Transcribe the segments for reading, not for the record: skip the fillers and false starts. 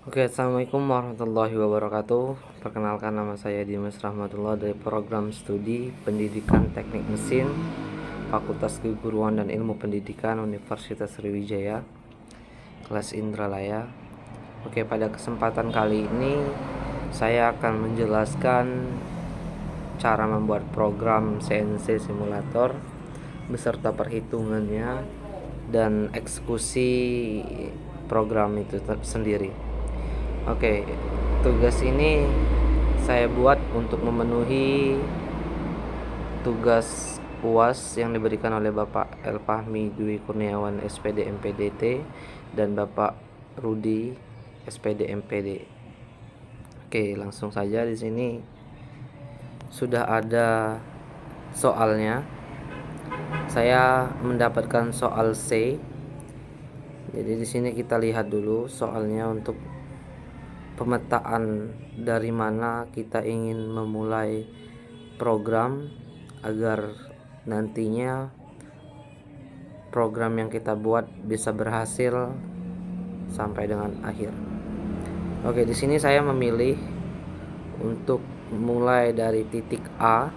Oke, assalamualaikum warahmatullahi wabarakatuh. Perkenalkan, nama saya Dimas Rahmatullah dari program studi Pendidikan Teknik Mesin Fakultas Keguruan dan Ilmu Pendidikan Universitas Sriwijaya, kelas Indralaya. Oke, pada kesempatan kali ini saya akan menjelaskan cara membuat program CNC simulator beserta perhitungannya dan eksekusi program itu sendiri. Oke, tugas ini saya buat untuk memenuhi tugas UAS yang diberikan oleh Bapak Elfahmi Dwi Kurniawan SPD MPDT dan Bapak Rudi SPD MPD. Oke, langsung saja. Di sini sudah ada soalnya. Saya mendapatkan soal C. Jadi di sini kita lihat dulu soalnya untuk pemetaan dari mana kita ingin memulai program agar nantinya program yang kita buat bisa berhasil sampai dengan akhir. Oke, di sini saya memilih untuk mulai dari titik A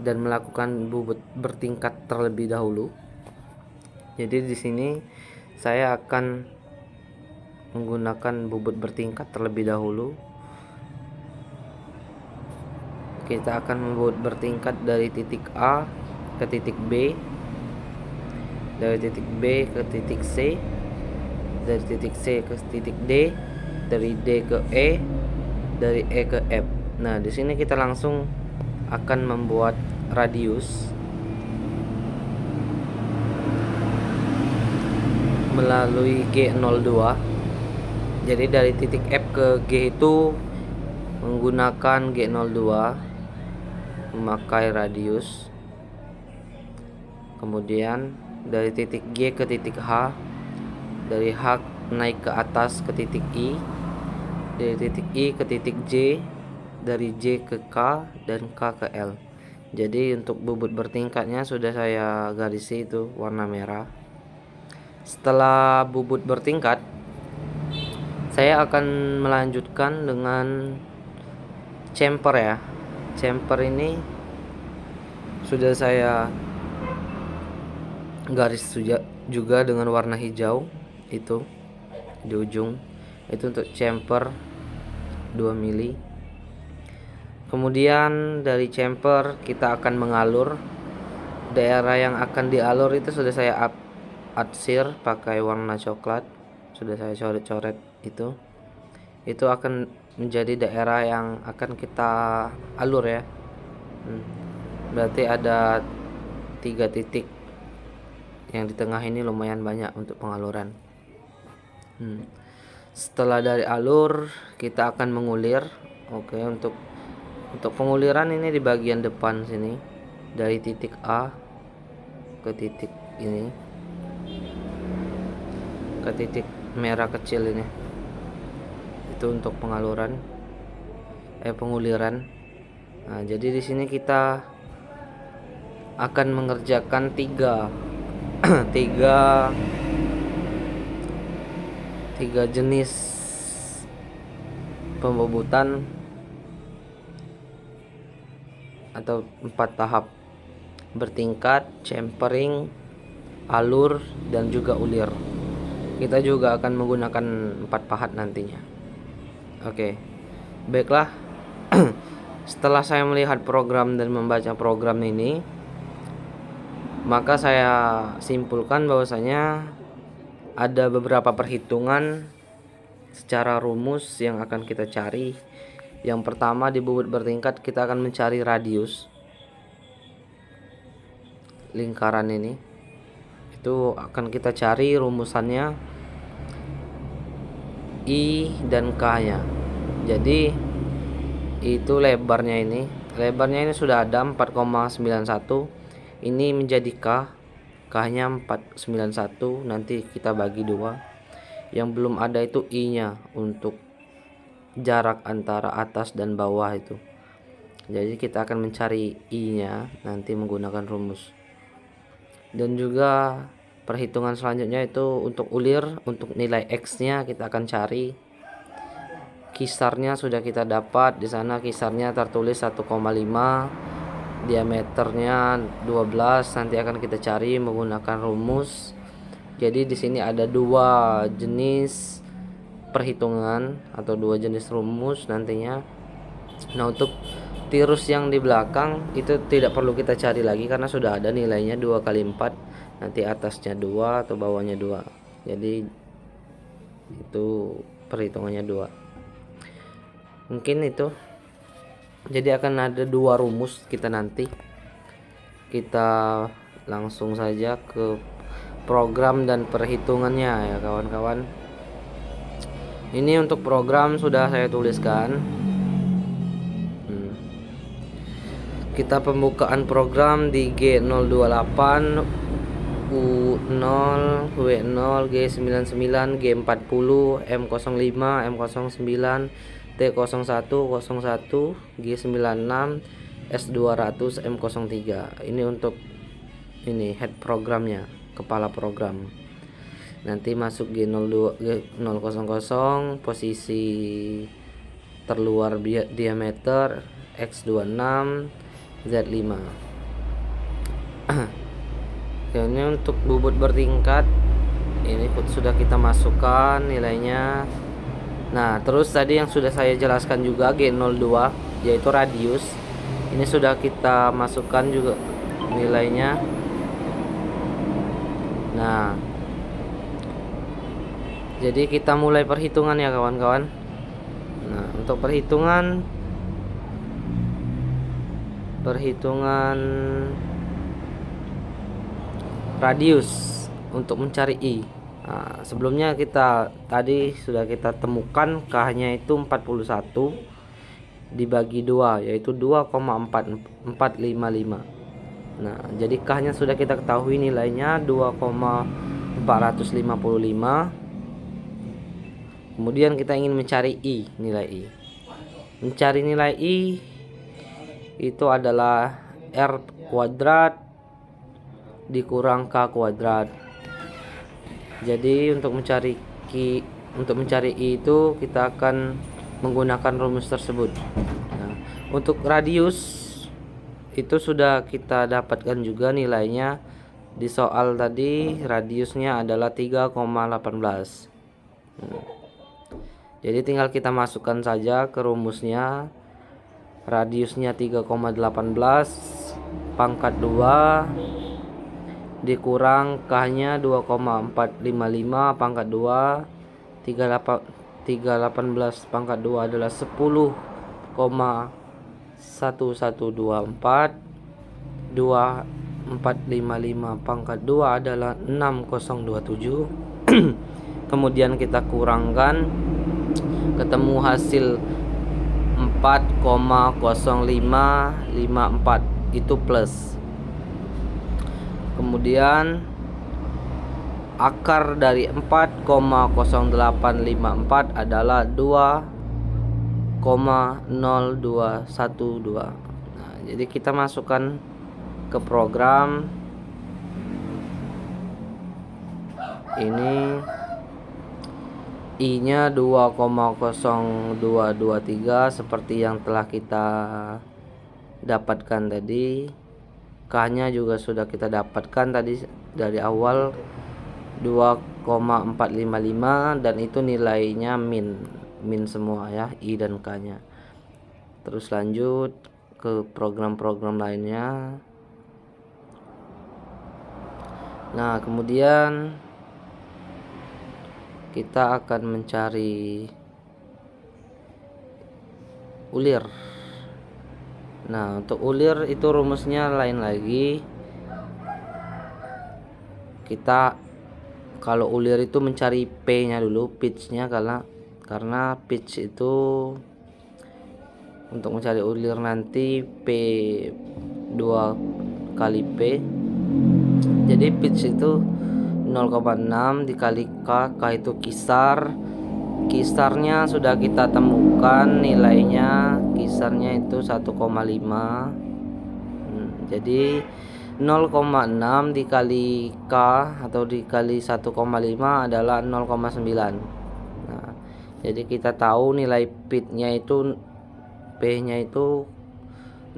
dan melakukan bobot bertingkat terlebih dahulu. Jadi di sini saya akan menggunakan bobot bertingkat terlebih dahulu. Kita akan membuat bertingkat dari titik A ke titik B, dari titik B ke titik C, dari titik C ke titik D, dari D ke E, dari E ke F. Nah, di sini kita langsung akan membuat radius melalui G02. Jadi dari titik F ke G itu menggunakan G02, memakai radius. Kemudian dari titik G ke titik H, dari H naik ke atas ke titik I, dari titik I ke titik J, dari J ke K, dan K ke L. Jadi untuk bobot bertingkatnya sudah saya garisi itu warna merah. Setelah bobot bertingkat, saya akan melanjutkan dengan chamfer ya. Chamfer ini sudah saya garis juga dengan warna hijau itu di ujung. Itu untuk chamfer 2 mili. Kemudian dari chamfer kita akan mengalur. Daerah yang akan dialur itu sudah saya atsir pakai warna coklat. Sudah saya coret-coret itu akan menjadi daerah yang akan kita alur ya. Berarti ada 3 titik yang di tengah ini lumayan banyak untuk pengaluran. Setelah dari alur kita akan mengulir. Oke, untuk penguliran ini di bagian depan sini, dari titik A ke titik ini, ke titik merah kecil ini, itu untuk penguliran. Nah, jadi di sini kita akan mengerjakan tiga jenis pembobotan atau 4 tahap: bertingkat, champering, alur, dan juga ulir. Kita juga akan menggunakan 4 pahat nantinya. Oke, baiklah. Setelah saya melihat program dan membaca program ini, maka saya simpulkan bahwasanya ada beberapa perhitungan secara rumus yang akan kita cari. Yang pertama, di bobot bertingkat kita akan mencari radius lingkaran ini. Itu akan kita cari rumusannya I dan K-nya. Jadi itu lebarnya ini sudah ada 4,91. Ini menjadi K. K-nya 491. Nanti kita bagi 2. Yang belum ada itu I-nya untuk jarak antara atas dan bawah itu. Jadi kita akan mencari I-nya nanti menggunakan rumus. Dan juga perhitungan selanjutnya itu untuk ulir, untuk nilai X-nya kita akan cari kisarnya sudah kita dapat. Di sana kisarnya tertulis 1,5, diameternya 12. Nanti akan kita cari menggunakan rumus. Jadi di sini ada dua jenis perhitungan atau dua jenis rumus nantinya. Nah, untuk tirus yang di belakang itu tidak perlu kita cari lagi karena sudah ada nilainya 2 kali 4. Nanti atasnya 2 atau bawahnya 2. Jadi itu perhitungannya 2. Mungkin itu. Jadi akan ada dua rumus kita nanti. Kita langsung saja ke program dan perhitungannya ya kawan-kawan. Ini untuk program sudah saya tuliskan. Kita pembukaan program di G028, U0, W0, G99, G40, M05, M09, T0101, G96, S200, M03. Ini untuk head programnya, kepala program. Nanti masuk G02, G000, posisi terluar diameter X26, Z5. Ini untuk bobot bertingkat. Ini sudah kita masukkan nilainya. Nah, terus tadi yang sudah saya jelaskan juga G02 yaitu radius. Ini sudah kita masukkan juga nilainya. Nah, jadi kita mulai perhitungan ya kawan-kawan. Nah, untuk perhitungan radius untuk mencari I. Nah, sebelumnya tadi sudah kita temukan K-nya itu 41 dibagi 2 yaitu 2,455. Nah, jadi K-nya sudah kita ketahui nilainya 2,455. Kemudian kita ingin mencari I, nilai I. Mencari nilai I itu adalah R kuadrat dikurang K kuadrat. Jadi untuk mencari I itu kita akan menggunakan rumus tersebut. Nah, untuk radius itu sudah kita dapatkan juga nilainya di soal tadi. Radiusnya adalah 3,18. Jadi tinggal kita masukkan saja ke rumusnya. Radiusnya 3,18 pangkat 2 dikurang K-nya 2,455 pangkat 2. 318 pangkat 2 adalah 10,1124. 2455 pangkat 2 adalah 6027. Kemudian kita kurangkan, ketemu hasil 4,0554 itu plus. Kemudian akar dari 4,0854 adalah 2,0212. Nah, jadi kita masukkan ke program ini. I-nya 2,0223 seperti yang telah kita dapatkan tadi. K-nya juga sudah kita dapatkan tadi dari awal 2,455 dan itu nilainya min semua ya, I dan K-nya. Terus lanjut ke program-program lainnya. Nah, kemudian kita akan mencari ulir. Nah, untuk ulir itu rumusnya lain lagi. Kita kalau ulir itu mencari P-nya dulu, pitch-nya, karena pitch itu untuk mencari ulir nanti P 2 kali P. Jadi pitch itu 0,6 dikali K. K itu kisarnya sudah kita temukan nilainya, kisarnya itu 1,5. Jadi 0,6 dikali K atau dikali 1,5 adalah 0,9. Nah, Jadi kita tahu nilai pitnya itu P-nya itu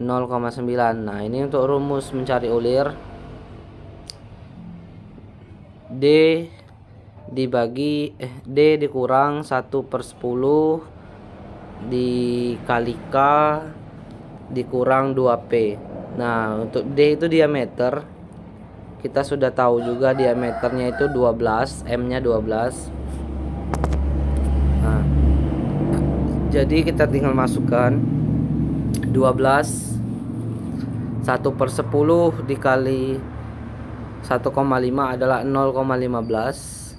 0,9. Nah, ini untuk rumus mencari ulir. D D dikurang 1/10 dikali K dikurang 2P. Nah, untuk D itu diameter. Kita sudah tahu juga diameternya itu 12, M-nya 12. Nah, jadi kita tinggal masukkan 12 1/10 dikali 1,5 adalah 0,15,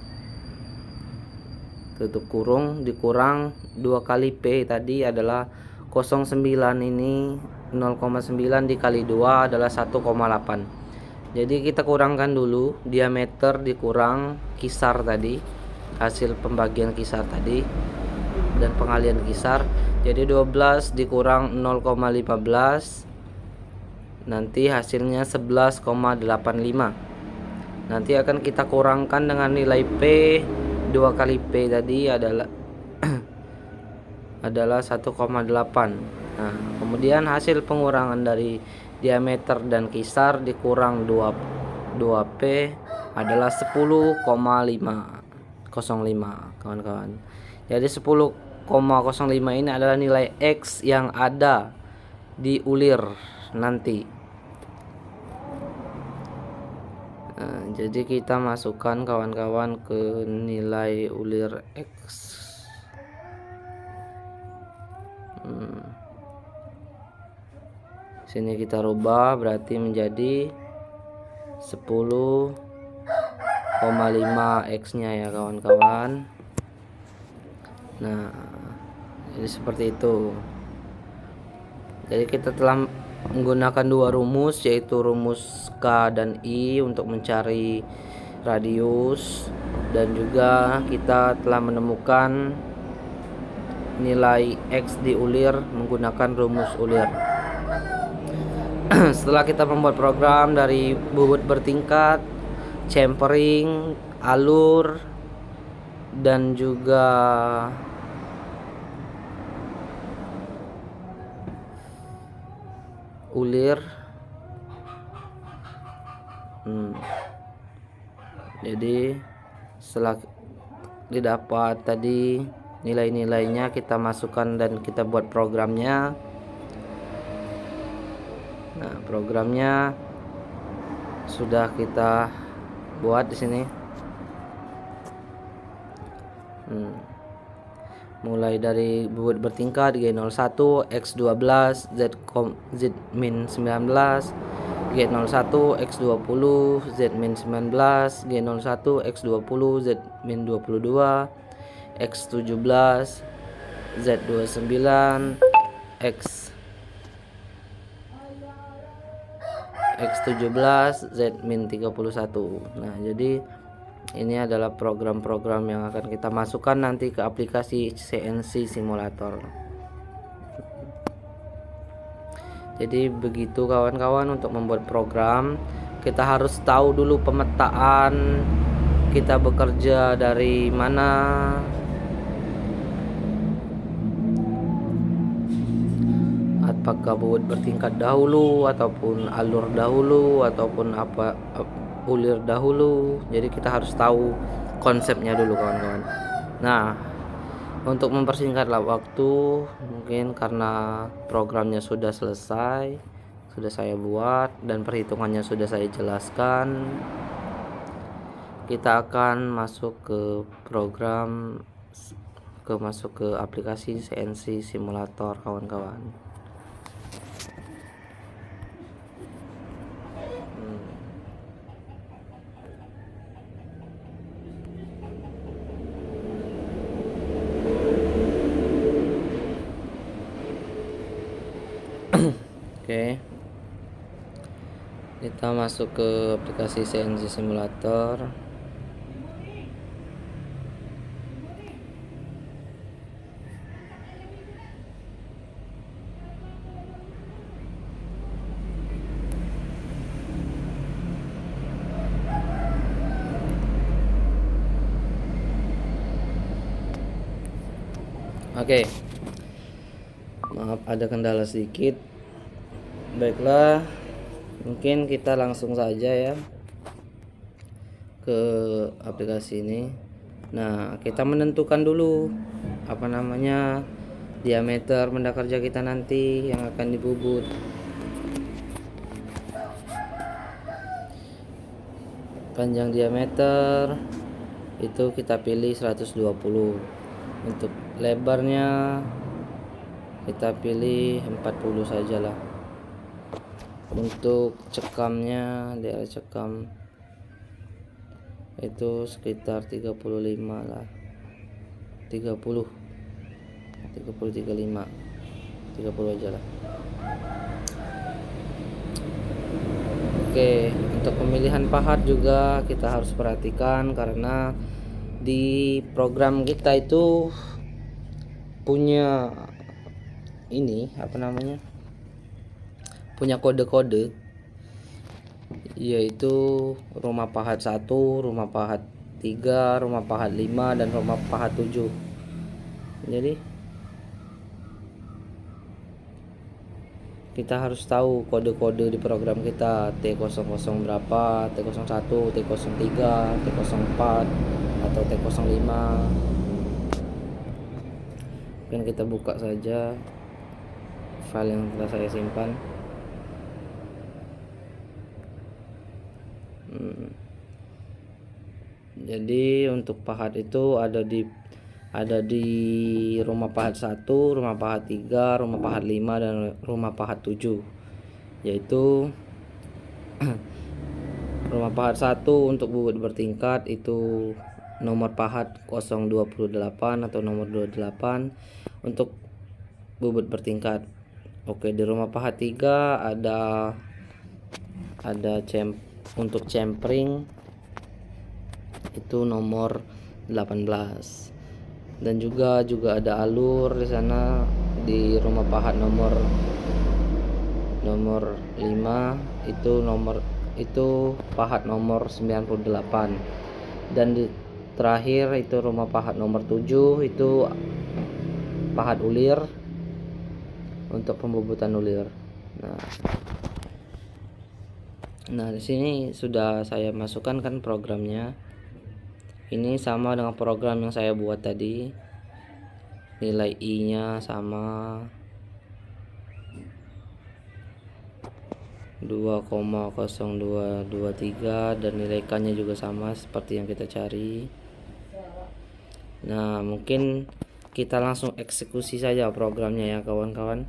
tutup kurung, dikurang 2 kali P tadi adalah 0,9, ini 0,9 dikali 2 adalah 1,8. Jadi kita kurangkan dulu diameter dikurang kisar tadi, hasil pembagian kisar tadi dan pengalian kisar. Jadi 12 dikurang 0,15, nanti hasilnya 11,85. Nanti akan kita kurangkan dengan nilai P. 2 kali P tadi adalah adalah 1,8. Nah, kemudian hasil pengurangan dari diameter dan kisar dikurang 2P adalah 10,505 kawan-kawan. Jadi 10,05 ini adalah nilai X yang ada di ulir nanti. Nah, jadi kita masukkan kawan-kawan ke nilai ulir X. Sini kita rubah berarti menjadi 10,5 X nya ya kawan-kawan. Nah, jadi seperti itu. Jadi kita telah menggunakan dua rumus, yaitu rumus K dan I untuk mencari radius, dan juga kita telah menemukan nilai X di ulir menggunakan rumus ulir. Setelah kita membuat program dari bubut bertingkat, chamfering, alur, dan juga ulir. Jadi setelah didapat tadi nilai-nilainya, kita masukkan dan kita buat programnya. Nah, programnya sudah kita buat di sini. Mulai dari bubut bertingkat G01, X12, Z min 19, G01, X20, Z min 19, G01, X20, Z min 22, X17, Z29, X17, Z min 31. Nah, jadi ini adalah program-program yang akan kita masukkan nanti ke aplikasi CNC simulator. Jadi begitu kawan-kawan, untuk membuat program kita harus tahu dulu pemetaan kita bekerja dari mana, apakah bubut bertingkat dahulu ataupun alur dahulu ataupun ulir dahulu. Jadi kita harus tahu konsepnya dulu kawan-kawan. Nah, untuk mempersingkatlah waktu, mungkin karena programnya sudah selesai, sudah saya buat dan perhitungannya sudah saya jelaskan, kita akan masuk ke program, masuk ke aplikasi CNC simulator kawan-kawan. Oke, kita masuk ke aplikasi CNC simulator. Oke, maaf ada kendala sedikit. Baiklah, mungkin kita langsung saja ya ke aplikasi ini. Nah, kita menentukan dulu diameter benda kerja kita nanti yang akan dibubut. Panjang diameter itu kita pilih 120. Untuk lebarnya kita pilih 40 sajalah. Untuk cekamnya, daerah cekam itu sekitar 35 lah. 30 35 30 aja lah. Oke, untuk pemilihan pahat juga kita harus perhatikan, karena di program kita itu punya punya kode-kode, yaitu rumah pahat 1, rumah pahat 3, rumah pahat 5, dan rumah pahat 7. Jadi kita harus tahu kode-kode di program kita, T00 berapa, T01, T03, T04 atau T05. Mungkin kita buka saja file yang telah saya simpan. Jadi untuk pahat itu ada di rumah pahat 1, rumah pahat 3, rumah pahat 5, dan rumah pahat 7. Yaitu rumah pahat 1 untuk bubut bertingkat itu nomor pahat 028 atau nomor 28 untuk bubut bertingkat. Oke, di rumah pahat 3 ada untuk cempring itu nomor 18. Dan juga ada alur di sana di rumah pahat nomor 5 itu pahat nomor 98. Dan terakhir itu rumah pahat nomor 7 itu pahat ulir untuk pembubutan ulir. Nah, di sini sudah saya masukkan kan programnya. Ini sama dengan program yang saya buat tadi. Nilai I-nya sama 2,0223 dan nilai K-nya juga sama seperti yang kita cari. Nah, mungkin kita langsung eksekusi saja programnya ya kawan-kawan.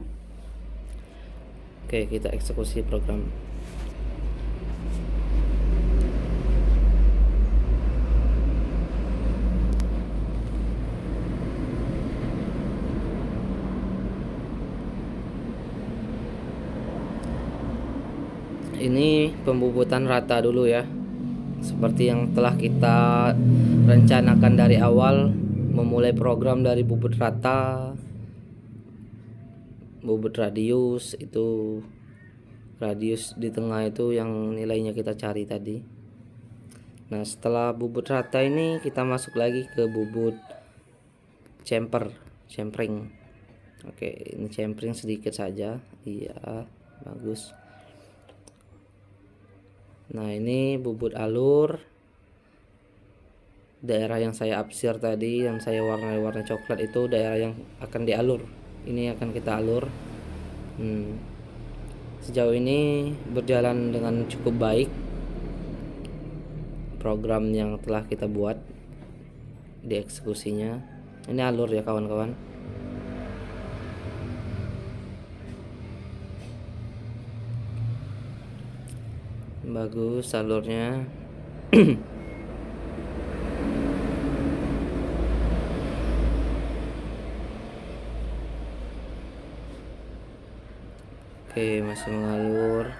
Oke, kita eksekusi program. Ini pembubutan rata dulu ya, seperti yang telah kita rencanakan dari awal, memulai program dari bubut rata, bubut radius, itu radius di tengah itu yang nilainya kita cari tadi. Nah, setelah bubut rata ini kita masuk lagi ke bubut cempring. Oke, ini cempring sedikit saja. Iya, bagus. Nah, ini bubut alur, daerah yang saya apsir tadi, yang saya warna coklat itu daerah yang akan dialur. Ini akan kita alur. Sejauh ini berjalan dengan cukup baik program yang telah kita buat di eksekusinya. Ini alur ya kawan-kawan. Bagus alurnya. Oke, masih mengalur.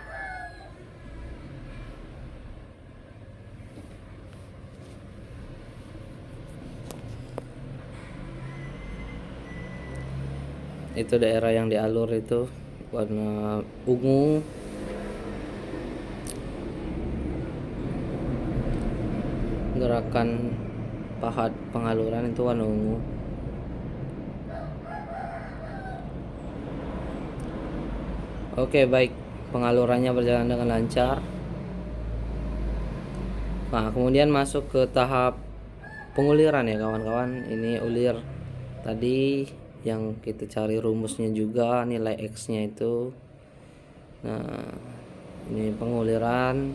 Itu daerah yang dialur itu warna ungu. Gerakan pahat pengaluran itu warna ungu. Oke, baik, pengalurannya berjalan dengan lancar. Nah, kemudian masuk ke tahap penguliran ya kawan-kawan. Ini ulir tadi yang kita cari rumusnya juga, nilai X nya itu. Nah, ini penguliran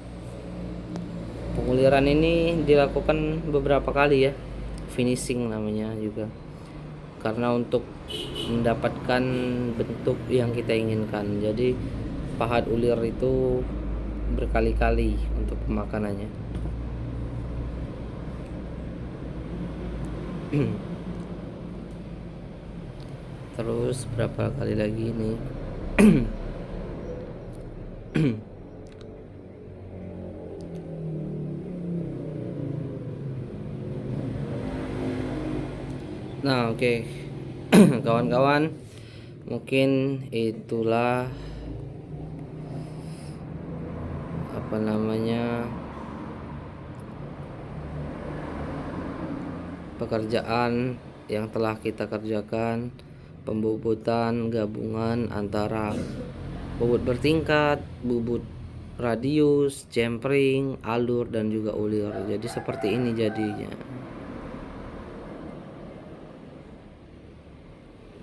ini dilakukan beberapa kali ya, finishing namanya juga, karena untuk mendapatkan bentuk yang kita inginkan. Jadi pahat ulir itu berkali-kali untuk pemakanannya. Terus berapa kali lagi nih? Nah, oke. Kawan-kawan, mungkin itulah apa namanya pekerjaan yang telah kita kerjakan, pembobotan gabungan antara bobot bertingkat, bobot radius, jempring, alur, dan juga ulir. Jadi seperti ini jadinya.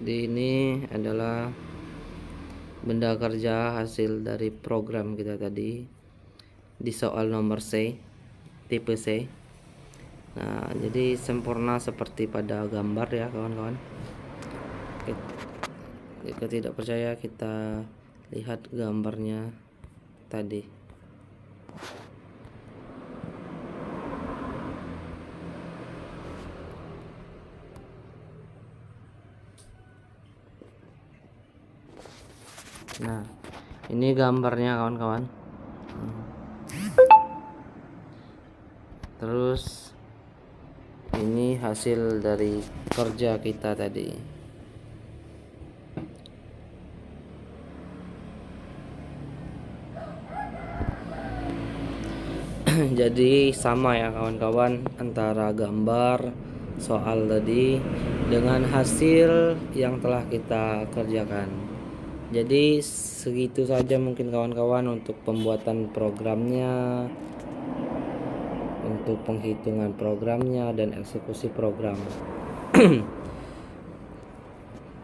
Ini adalah benda kerja hasil dari program kita tadi di soal nomor C, tipe C. Nah, jadi sempurna seperti pada gambar ya kawan-kawan. Jika tidak percaya, kita lihat gambarnya tadi. Nah, ini gambarnya kawan-kawan. Terus ini hasil dari kerja kita tadi. Jadi sama ya kawan-kawan, antara gambar soal tadi dengan hasil yang telah kita kerjakan. Jadi segitu saja mungkin kawan-kawan untuk pembuatan programnya, untuk penghitungan programnya, dan eksekusi program.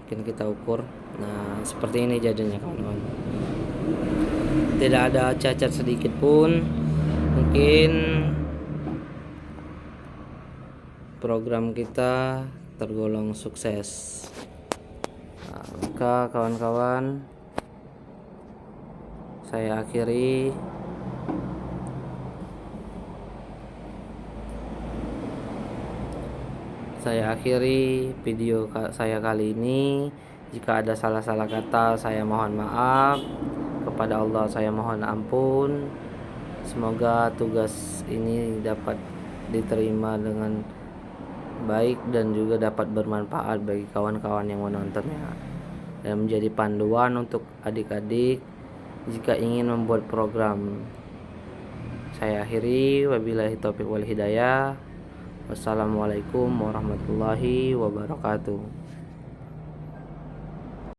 Mungkin kita ukur. Nah, seperti ini jadinya kawan-kawan. Tidak ada cacat sedikit pun. Mungkin program kita tergolong sukses. Nah, maka kawan-kawan, saya akhiri video saya kali ini. Jika ada salah-salah kata, saya mohon maaf. Kepada Allah saya mohon ampun. Semoga tugas ini dapat diterima dengan baik dan juga dapat bermanfaat bagi kawan-kawan yang menontonnya, dan menjadi panduan untuk adik-adik jika ingin membuat program. Saya akhiri, wabillahi taufiq wal hidayah. Wassalamualaikum warahmatullahi wabarakatuh.